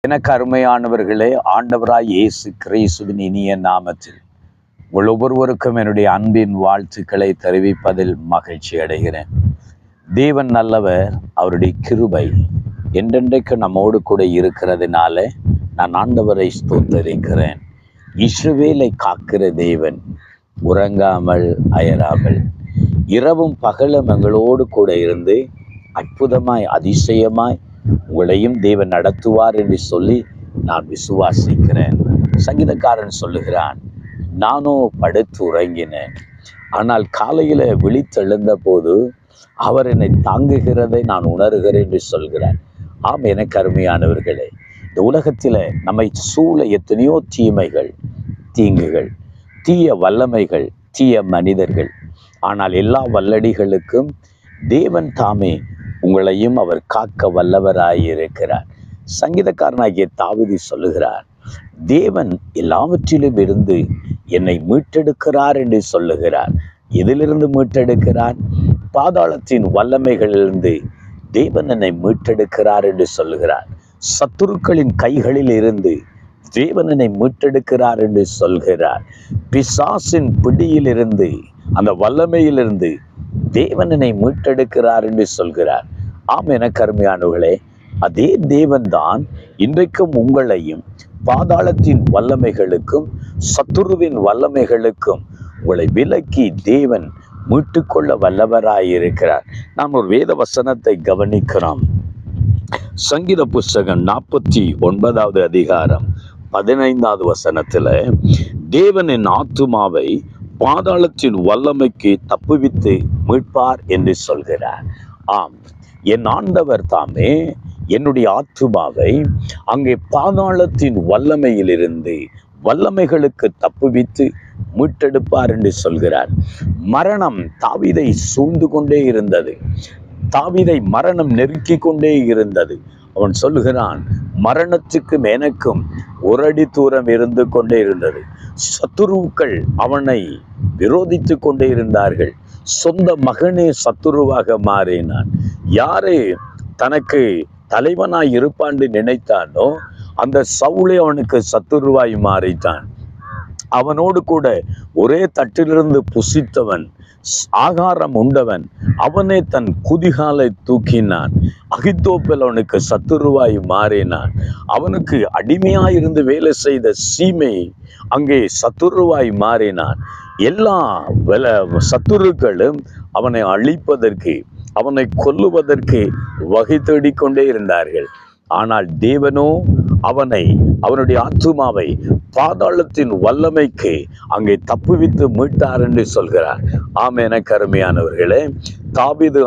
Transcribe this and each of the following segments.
எனக்கு அருமையானவர்களே, ஆண்டவராய் இயேசு கிறிஸ்துவின் இனிய நாமத்தில் உங்கள் ஒவ்வொருவருக்கும் என்னுடைய அன்பின் வாழ்த்துக்களை தெரிவிப்பதில் மகிழ்ச்சி அடைகிறேன். தேவன் நல்லவர், அவருடைய கிருபை என்றென்றைக்கு நம்மோடு கூட இருக்கிறதுனால நான் ஆண்டவரை ஸ்தோத்தரிக்கிறேன். இஸ்ரவேலை காக்கிற தேவன் உறங்காமல் அயராமல் இரவும் பகலும் எங்களோடு கூட இருந்து அற்புதமாய் அதிசயமாய் உங்களையும் தேவன் நடத்துவார் என்று சொல்லி நான் விசுவாசிக்கிறேன். சங்கீதக்காரன் சொல்லுகிறான், நானோ படுத்து உறங்கினேன், ஆனால் காலையில் விழித்தெழுந்த போது அவர் என்னை தாங்குகிறதை நான் உணர்கிறேன் என்று சொல்கிறார். ஆம், எனக்கு அருமையானவர்களே, இந்த உலகத்தில் நம்மை சூழ எத்தனையோ தீமைகள், தீங்குகள், தீய வல்லமைகள், தீய மனிதர்கள். ஆனால் எல்லா வல்லடிகளுக்கும் தேவன் தாமே உங்களையும் அவர் காக்க வல்லவராயிருக்கிறார். சங்கீதக்காரனாகிய தாவீது சொல்லுகிறார், தேவன் எல்லாவற்றிலும் இருந்து என்னை மீட்டெடுக்கிறார் என்று சொல்லுகிறார். எதிலிருந்து மீட்டெடுக்கிறார்? பாதாளத்தின் வல்லமைகளிலிருந்து தேவன் என்னை மீட்டெடுக்கிறார் என்று சொல்லுகிறார். சத்துருக்களின் கைகளில் இருந்து தேவன் என்னை மீட்டெடுக்கிறார் என்று சொல்கிறார். பிசாசின் பிடியிலிருந்து, அந்த வல்லமையிலிருந்து தேவன் என்னை மீட்டெடுக்கிறார் என்று சொல்கிறார். ஆம், எனக்கு அருமையானவர்களே, அதே தேவன் தான் இன்றைக்கும் உங்களையும் பாதாளத்தின் வல்லமைகளுக்கும் சத்துருவின் வல்லமைகளுக்கும் உங்களை விலக்கி தேவன் மீட்டுக்கொள்ள வல்லவராயிருக்கிறார். நாம் ஒரு வேத வசனத்தை கவனிக்கிறோம். சங்கீத புஸ்தகம் 49வது அதிகாரம் 15வது வசனத்துல, தேவன் என் ஆத்துமாவை பாதாளத்தின் வல்லமைக்கு தப்புவித்து மீட்பார் என்று சொல்கிறார். ஆம், என் ஆண்டவர் தாமே என்னுடைய ஆத்துமாவை அங்கே பாதாளத்தின் வல்லமையிலிருந்து வல்லமைகளுக்கு தப்புவித்து மீட்டெடுப்பார் என்று சொல்கிறார். மரணம் தாவீதை சூழ்ந்து கொண்டே இருந்தது. தாவீதை மரணம் நெருக்கி கொண்டே இருந்தது. அவன் சொல்லுகிறான், மரணத்துக்கும் எனக்கும் ஒரு அடி தூரம் இருந்து கொண்டே இருந்தது. சத்துருக்கள் அவனை விரோதித்து கொண்டே இருந்தார்கள். சொந்த மகனே சத்துருவாக மாறினான். யாரு தனக்கு தலைவனாய் இருப்பான்னு நினைத்தானோ அந்த சவுலே அவனுக்கு சத்துருவாய் மாறிட்டான். அவனோடு கூட ஒரே தட்டிலிருந்து புசித்தவன், ஆகாரம் உண்டவன், அவனே தன் குதிகாலை தூக்கினான். அகித்தோப்பேல் அவனுக்கு சத்துருவாய் மாறினான். அவனுக்கு அடிமையாயிருந்து வேலை செய்த சீமை அங்கே சத்துருவாய் மாறினான். எல்லா சத்துருக்களும் அவனை அழிப்பதற்கு, அவனை கொல்லுவதற்கு வகை தேடிக்கொண்டே இருந்தார்கள். ஆனால் தேவனோ அவனுடைய ஆத்துமாவை பாதாளத்தின் வல்லமைக்கு அங்கே தப்புவித்து மீட்டார் என்று சொல்கிறார். ஆம், எனக்கு அருமையானவர்களே, தாவீது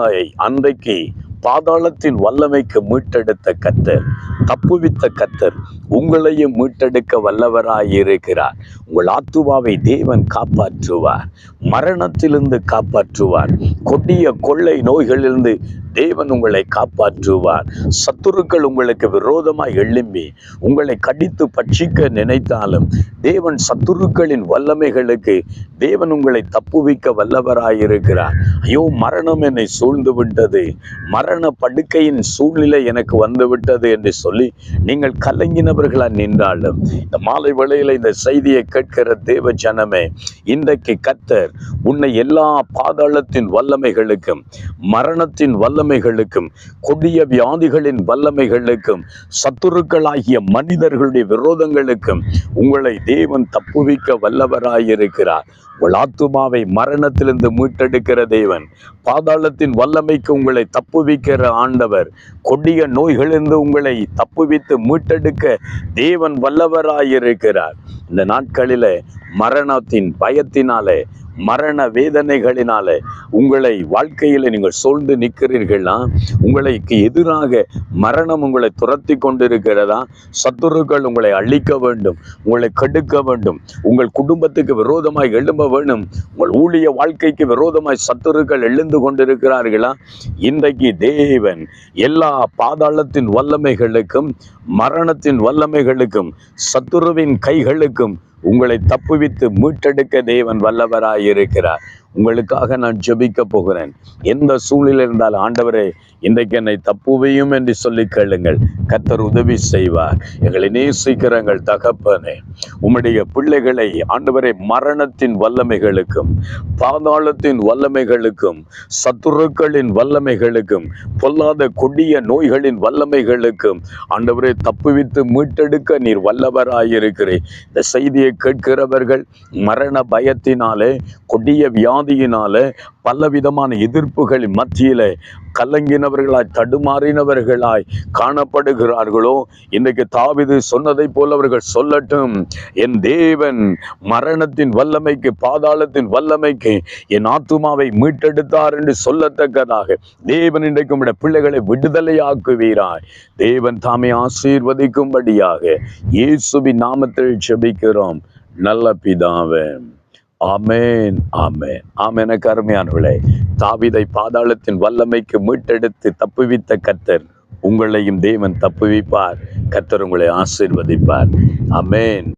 அன்றைக்கு பாதாளத்தின் வல்லமைக்கு மீட்டெடுத்த கர்த்தர், தப்புவித்த கர்த்தர் உங்களையும் மீட்டெடுக்க வல்லவராயிருக்கிறார். உங்கள் ஆத்துமாவை தேவன் காப்பாற்றுவார், மரணத்திலிருந்து காப்பாற்றுவார், கொடிய கொள்ளை நோய்களிலிருந்து தேவன் உங்களை காப்பாற்றுவார். சத்துருக்கள் உங்களுக்கு விரோதமாய் எழும்பி உங்களை கடித்து பட்சிக்க நினைத்தாலும் தேவன் சத்துருக்களின் வல்லமைகளுக்கு தேவன் உங்களை தப்புவிக்க வல்லவராயிருக்கிறார். ஐயோ, மரணம் என்னை சூழ்ந்து விட்டது, மரண படுக்கையின் சூழ்நிலை எனக்கு வந்து விட்டது என்று சொல்லி நீங்கள் கலங்கினவர்களா நின்றாலும் இந்த மாலை வேளையில இந்த செய்தியை கேட்கிற தேவ ஜனமே, இன்றைக்கு கர்த்தர் உன்னை எல்லா பாதாளத்தின் வல்லமைகளுக்கும், மரணத்தின் வல்லமைகளுக்கும், கொடிய வியாதிகளின் வல்லமைகளுக்கும், சத்துருக்களாகிய மனிதர்களுடைய விரோதங்களுக்கும் உங்களை தேவன் தப்புவிக்க வல்லவராயிருக்கிறார். உங்கள் ஆத்துமாவை மரணத்திலிருந்து மீட்டெடுக்கிற தேவன், பாதாளத்தின் வல்லமைக்கு உங்களை தப்புவிக்கிற ஆண்டவர், கொடிய நோய்களிலிருந்து உங்களை தப்புவித்து மீட்டெடுக்க தேவன் வல்லவராயிருக்கிறார். இந்த நாட்களில மரணத்தின் பயத்தினாலே, மரண வேதனைகளினாலே உங்களை வாழ்க்கையில நீங்கள் சூழ்ந்து நிற்கிறீர்களா? உங்களுக்கு எதிராக மரணம் உங்களை துரத்தி கொண்டிருக்கிறதா? சத்துருக்கள் உங்களை அழிக்க வேண்டும், உங்களை கெடுக்க வேண்டும், உங்கள் குடும்பத்துக்கு விரோதமாய் எழும்ப வேண்டும், உங்கள் ஊழிய வாழ்க்கைக்கு விரோதமாய் சத்துருக்கள் எழுந்து கொண்டிருக்கிறார்களா? இன்றைக்கு தேவன் எல்லா பாதாளத்தின் வல்லமைகளுக்கும், மரணத்தின் வல்லமைகளுக்கும், சத்துருவின் கைகளுக்கும் உங்களை தப்புவித்து மீட்டெடுக்க தேவன் வல்லவராயிருக்கிறார். உங்களுக்காக நான் ஜெபிக்க போகிறேன். எந்த சூழ்நிலை இருந்தாலும் ஆண்டவரே இன்றைக்கு என்னை தப்புவையும் என்று சொல்லி கேளுங்கள். கர்த்தர் உதவி செய்வார். எங்களை நேசிக்கிறங்கள் தகப்பனே, உம்முடைய பிள்ளைகளை ஆண்டவரே மரணத்தின் வல்லமைகளுக்கும் பாதாளத்தின் வல்லமைகளுக்கும் சத்துருக்களின் வல்லமைகளுக்கும் பொல்லாத கொடிய நோய்களின் வல்லமைகளுக்கும் ஆண்டவரே தப்புவித்து மீட்டெடுக்க நீர் வல்லவராயிருக்கிறேன். இந்த செய்தியை கேட்கிறவர்கள் மரண பயத்தினாலே கொடிய வியாதியினாலே பலவிதமான எதிர்ப்புகளின் மத்தியிலே கலங்கினவர்களாய் தடுமாறினவர்களாய் காணப்படுகிறார்களோ, இன்றைக்கு தாவீது சொன்னதை போல அவர்கள் சொல்லட்டும். என் தேவன் மரணத்தின் வல்லமைக்கு பாதாளத்தின் வல்லமைக்கு என் ஆத்துமாவை மீட்டெடுத்தார் என்று சொல்லத்தக்கதாக தேவன் இன்றைக்கு உம்முடைய பிள்ளைகளை விடுதலையாக்குவீராய். தேவன் தாமே ஆசீர்வதிக்கும்படியாக இயேசுவின் நாமத்தில் ஜெபிக்கிறோம் நல்ல பிதாவே. ஆமென், ஆமென், ஆமென். அருமையானவர்களே, தாவீதை பாதாளத்தின் வல்லமைக்கு மீட்டெடுத்து தப்புவித்த கர்த்தர் உங்களையும் தேவன் தப்புவிப்பார். கர்த்தர் உங்களை ஆசீர்வதிப்பார். ஆமென்.